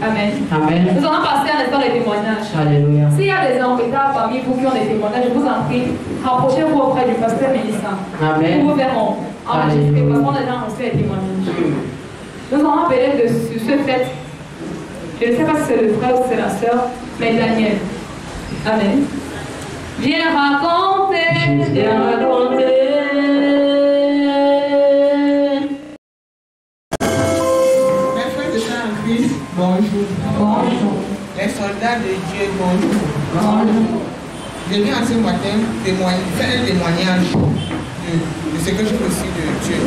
Amen. Amen. Nous allons passer à l'instant des témoignages. Alléluia. S'il y a des invités parmi vous qui ont des témoignages, je vous en prie, rapprochez-vous auprès du pasteur Mélissa. Amen. Nous vous verrons enregistrer parce qu'on a déjà enregistré les témoignages. Nous allons appeler sur ce fait, je ne sais pas si c'est le frère ou c'est la sœur, mais Daniel. Amen. Viens raconter, viens raconter. Mes frères de Saint Christ, bonjour. Bonjour. Les soldats de Dieu, bonjour. Bonjour. Je viens ce matin faire un témoignage de ce que je reçu de Dieu.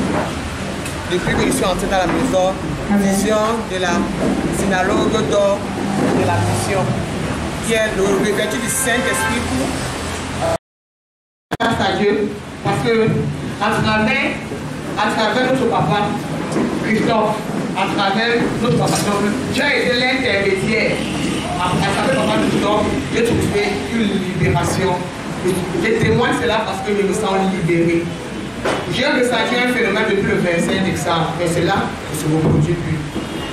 Depuis que je suis entré dans la maison, vision de la synagogue d'or de la mission, qui est le revêtu du Saint-Esprit pour grâce à Dieu, parce que à travers notre papa, Christophe, à travers notre papa, Dieu a été l'intermédiaire. À travers papa Christophe, j'ai trouvé une libération. Je témoigne cela parce que je me sens libéré. J'ai ressenti un phénomène depuis le 25 décembre, mais c'est là que se reproduit plus.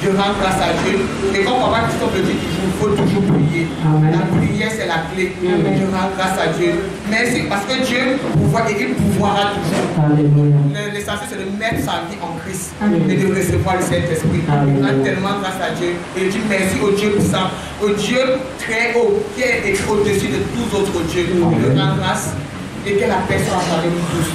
Je rends grâce à Dieu. Et comme papa Christophe le dit toujours, il faut toujours prier. Amen. La prière, c'est la clé. Je rends grâce à Dieu. Merci parce que Dieu pouvoir et il pouvoira toujours. Alléluia. L'essentiel, c'est de mettre sa vie en Christ Amen. et de recevoir le Saint-Esprit. Je rends tellement grâce à Dieu. Et je dis merci au Dieu puissant, au Dieu très haut, qui est écrit au-dessus de tous autres dieux. Je rends grâce et que la paix soit avec nous tous.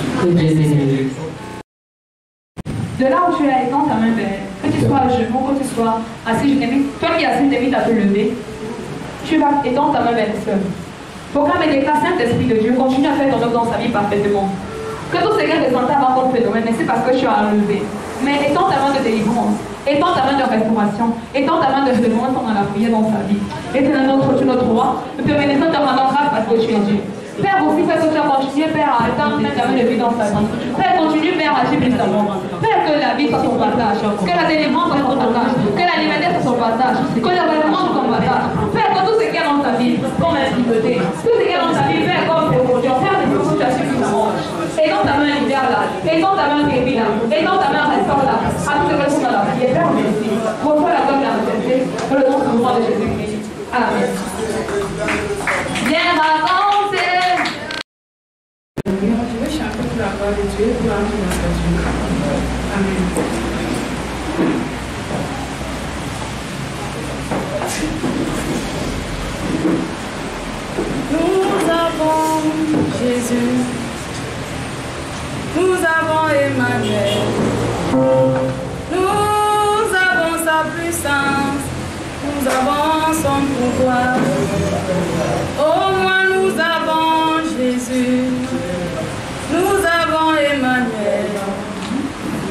De là où tu es, étends ta main vers elle. Que tu sois à genoux, que tu sois assis, toi qui es assis, je t'invite à te lever. Tu vas étendre ta main vers le sol. Proclame et déclare, Saint-Esprit de Dieu, continue à faire ton œuvre dans sa vie parfaitement. Que tout ce qu'elle ressentait avant ton phénomène, mais c'est parce que tu as relevé. Mais étends ta main de délivrance, étends ta main de restauration, étends ta main de délivrance dans la prière dans sa vie. Éternel notre roi, nous te bénissons, te rendons grâce parce que tu es Dieu. Père aussi, Père, que tu as continué, Père, à attendre, mettre ta main de vie dans sa vie. Père, continue, Père, à agir puissamment. Père, que la vie soit son partage, que la délivrance soit son partage, que la liberté soit son partage, que le relèvement soit son partage. Père, que tout ce qu'il y a dans ta vie, comme intimité, tout ce qu'il y a dans ta vie, Père, comme promotion, Père, que tu as su puissamment. Et dans ta main libère là, et dans ta main guérit là, et dans ta main restaure là, à tout ce que sont dans la prière. Père, merci. Reçois la gloire de la majesté, dans le nom de Jésus-Christ. Amen. Viens raconter. Je veux chanter pour la gloire de Dieu, pour la gloire de Dieu. Amen. Nous avons Jésus, nous avons Emmanuel, nous avons sa puissance, nous avons son pouvoir. Au moins nous avons Jésus. Nous avons Emmanuel,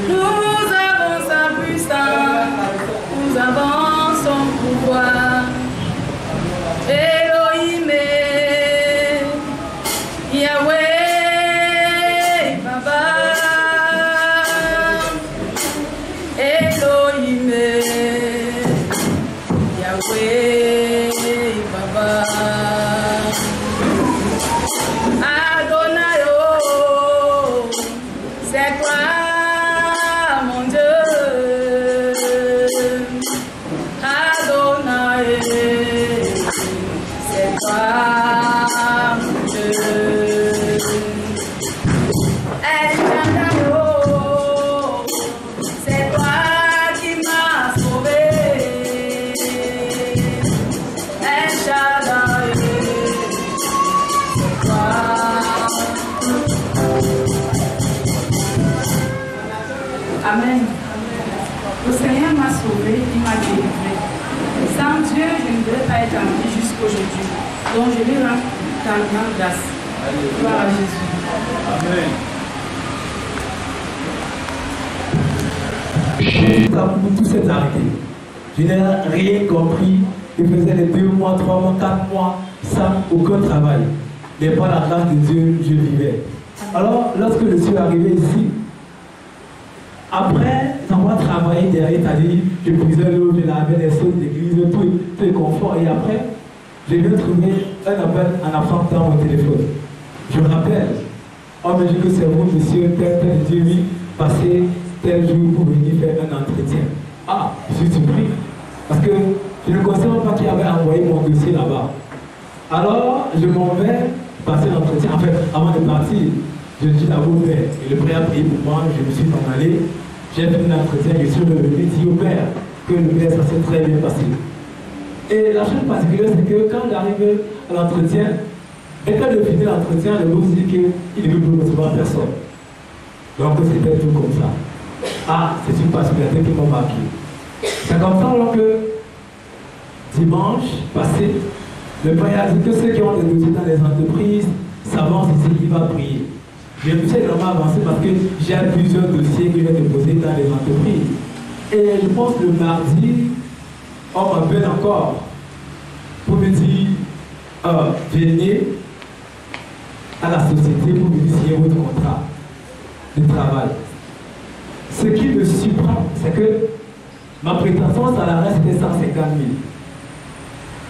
nous avons sa puissance, nous avons son pouvoir. Elohim, Yahweh, Baba, Elohim, Yahweh, Baba. Amen. Le Seigneur m'a sauvé, il m'a délivré. Sans Dieu, je ne devrais pas être en vie jusqu'aujourd'hui. Donc je lui rends tellement grâce. Gloire à Jésus. Amen. Tout s'est arrêté. Je n'ai rien compris. Je faisais les 2 mois, 3 mois, 4 mois sans aucun travail. Mais par la grâce de Dieu, je vivais. Alors, lorsque je suis arrivé ici, après avoir travaillé derrière, c'est-à-dire, je brisais l'eau, je lavais les sauces d'église, tout est confort. Et après, je viens trouver un appel en absence dans mon téléphone. Je me rappelle, on me dit que c'est vous, monsieur, tel Dieu, oui, passez tel jour pour venir faire un entretien. Ah, je suis surpris. Parce que dossier là-bas. Alors, je m'en vais passer l'entretien. En fait, avant de partir, je dis à mon père, et le père a prié pour moi, je me suis en allé. J'ai fait l'entretien, je suis revenu, dit au père que le père, ça s'est très bien passé. Et la chose particulière, c'est que quand j'arrive à l'entretien, et quand je finis l'entretien, le boss dit qu'il ne veut plus recevoir personne. Donc c'était tout comme ça. Ah, c'est une particularité qui m'a marqué. C'est comme ça que dimanche passé, le père a dit que ceux qui ont des dossiers dans les entreprises s'avancent ici, il va prier. Je me suis vraiment avancé parce que j'ai plusieurs dossiers que j'ai déposés dans les entreprises. Et je pense que le mardi, on m'appelle encore pour me dire venez à la société pour me signer votre contrat de travail. Ce qui me surprend, c'est que ma prétention salariale c'était 150 000.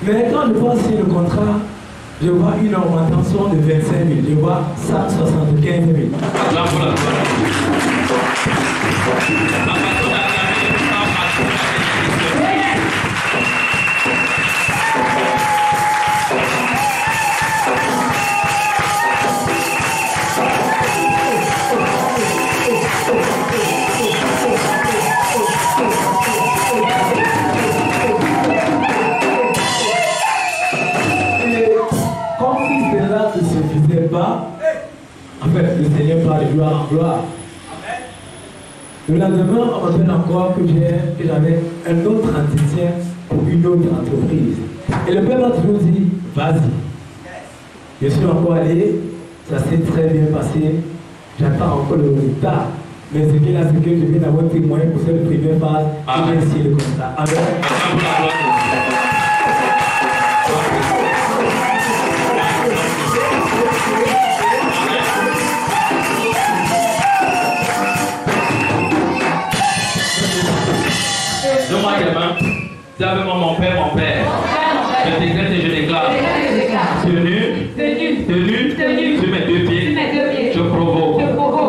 Mais quand je vois sur le contrat, je vois une augmentation de 25 000, je vois 175 000. En fait, le Seigneur parle de gloire en gloire. Le lendemain, on m'appelle encore que j'avais un autre entretien pour une autre entreprise. Et le père m'a toujours dit, vas-y. Je suis encore allé, ça s'est très bien passé. J'attends encore le résultat. Mais ce qu'il a, c'est que je viens d'avoir témoin pour cette première phase. Et j'ai essayé le constat. Amen. Donne-moi tes mains. Dis avec moi mon père. Je décrète et je déclare. Tenu sur mes deux pieds. Je provoque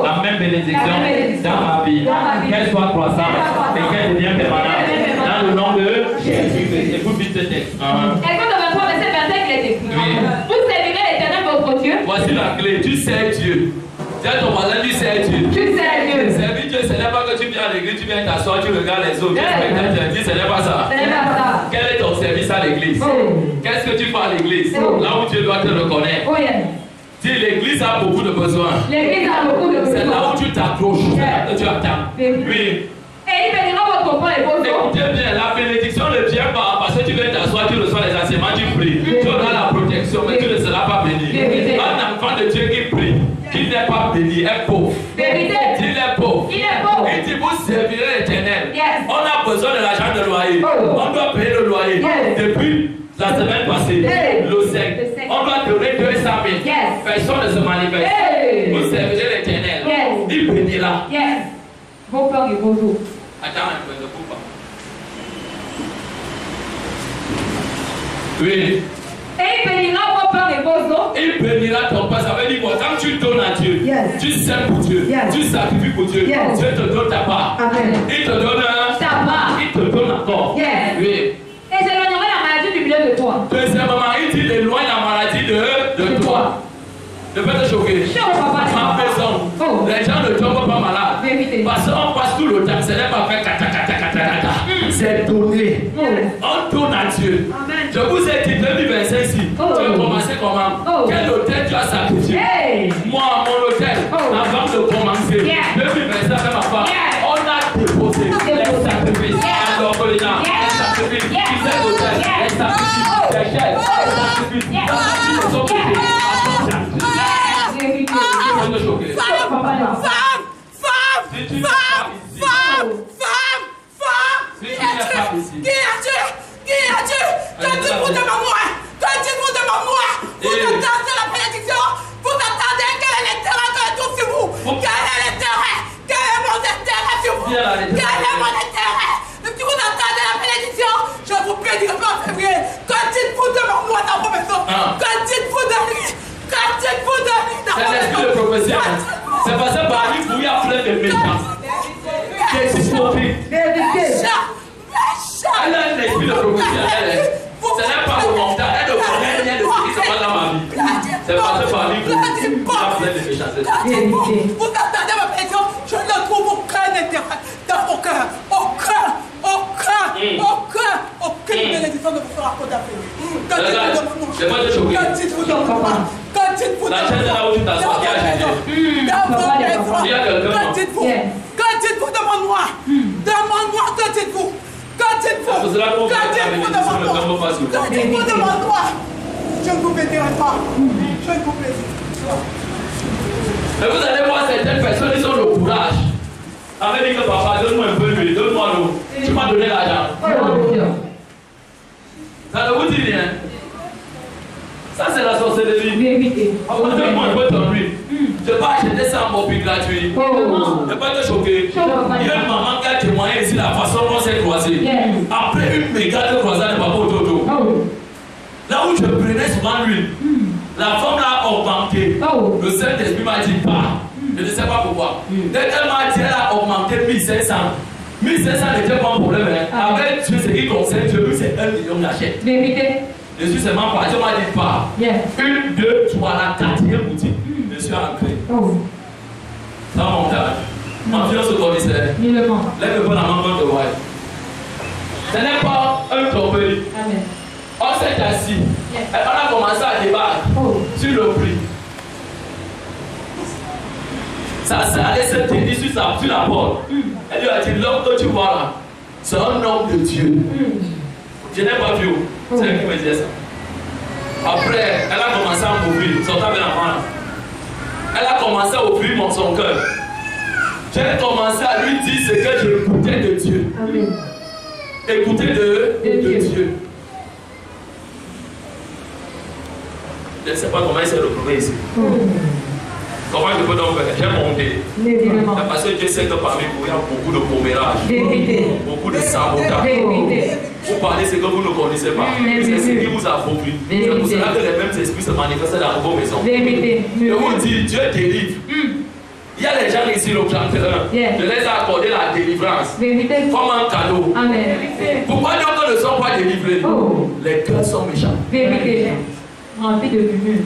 la même bénédiction dans ma vie. Qu'elle soit croissante et qu'elle devienne permanente. Dans le nom de Jésus. Écoute vite ce texte. Écoute, dans 23, verset 25, il est écrit. Vous servirez l'Éternel votre Dieu. Voici la clé. Tu sais Dieu. Dis à ton voisin, tu sais Dieu. Tu sais Dieu. Servir Dieu, ce n'est pas que tu viens à l'église, tu viens t'asseoir, tu regardes les autres. Dis, ce n'est pas ça. Quel est ton service à l'église? Qu'est-ce que tu fais à l'église? Là où Dieu doit te reconnaître. Dis, l'église a beaucoup de besoins. L'église a beaucoup de besoins. C'est là où tu t'approches, c'est là que tu attends. Oui. Et il bénira votre pain et vos eaux. Écoutez bien, la bénédiction ne vient pas parce que tu viens t'asseoir, tu reçois les enseignements, tu pries. Tu auras la protection, mais tu ne seras pas béni. Un enfant de Dieu qui prie, qui n'est pas béni, est pauvre. Vérité. Il est pauvre. Il est pauvre. Il dit, vous servirez l'Éternel. Yes. On a besoin de l'argent de loyer. On doit payer le loyer. Depuis la semaine passée, le 5. On doit donner 200 000. Personne ne se manifeste. Vous servirez l'Éternel. Il bénira. Vos peurs et vos eaux. Attends un peu, ne coupe pas. Oui. Et il bénira vos peurs et vos eaux. Il bénira ton pain. Ça veut dire quoi? Quand tu donnes à Dieu, tu sers pour Dieu, tu sacrifies pour Dieu, Dieu te donne ta part. Amen. Il te donne ta part. Il te donne encore. Oui. Et j'éloignerai la maladie du milieu de toi. Deuxièmement, il dit éloigne la maladie de toi. Je vais te choquer. Ma maison, les gens ne tombent pas malades. Parce qu'on passe tout le temps, ce n'est pas fait kata. C'est donné. On donne à Dieu. Amen. Je vous ai dit 2025 ici. Tu as commencé comment? Quel hôtel tu as sacrifié? Moi, mon hôtel, avant de commencer, 2025 avec ma part, on a déposé les sacrifices. Alors, les sacrifices, les hôtels, les sacrifices, les chefs, les sacrifices, les autres côtés. Qui a Dieu? Quand tu vous demandes moi, vous attendez la bénédiction, vous attendez quel est l'intérêt de tout sur vous. Quel est l'intérêt? Quel est mon intérêt sur vous? Quel est mon intérêt? Si vous attendez la bénédiction, je vous bénirai pas en février. Quand dites-vous devant moi dans vos maisons? Quand dites-vous de lui? Quand dites-vous de lui dans vos maisons? C'est parce que par lui, il y a plein de méchants. C'est stupide. Elle a un esprit de prophétie. Ce n'est pas le montage. Vous attendez ma pétition, je ne trouve aucun intérêt dans vos cœurs. Aucune bénédiction ne vous sera condamnée. Quand dites-vous de mon nom? Quand dites-vous de mon noir? Demande-moi, que dites-vous? Que dites-vous de mon noir? Je ne vous bénirai pas. Je ne vous bénirai pas. Mais vous allez voir certaines personnes, ils ont le courage. Avec dit que papa, donne-moi un peu d'huile, donne-moi l'eau. Tu m'as donné l'argent. Ça ne vous dit rien. Ça, c'est la sorcellerie. Papa, donne-moi un peu d'huile. Je vais acheter ça en mobile gratuit. Je ne vais pas te choquer. Il y a une maman qui a témoigné ici la façon dont on s'est croisé. Après une méga de croisade de papa au dodo. Là où je prenais souvent l'huile, la femme l'a augmenté. Le Saint-Esprit m'a dit pas. Je ne sais pas pourquoi. Dès qu'elle m'a dit, elle a augmenté 1500. 1500 n'était pas un problème. Avec ce qui concerne Dieu, c'est 1 million d'achètes. Je suis seulement parti, on m'a dit pas. 1, 2, 3, la 4e boutique. Je suis entré. Sans montage. Ma fiance au commissaire. Lève-le la maman de White. Ce n'est pas un tromperie. On s'est assis. On a commencé à débattre sur le prix. Ça s'est allé se tenir sur la porte. Elle lui a dit, l'homme que tu vois là, c'est un homme de Dieu. Je n'ai pas vu. C'est elle qui me disait ça. Après, elle a commencé à m'ouvrir. Sortant avec la main. Elle a commencé à ouvrir son cœur. J'ai commencé à lui dire ce que j'écoutais de Dieu. Écouter de Dieu. Je ne sais pas comment il s'est retrouvé ici. Comment je peux donc faire? J'ai monté. Parce que Dieu sait que parmi vous, il y a beaucoup de commérage, beaucoup de sabotage. Vous parlez ce que vous ne connaissez pas. C'est ce qui vous a produit. C'est pour cela que les mêmes esprits se manifestent dans vos maisons. Je vous dis, Dieu délivre. Il y a des gens ici, le 31. Je les ai accordé la délivrance comme un cadeau. Pourquoi donc ne sont pas délivrés? Les cœurs sont méchants. Remplis de murmures.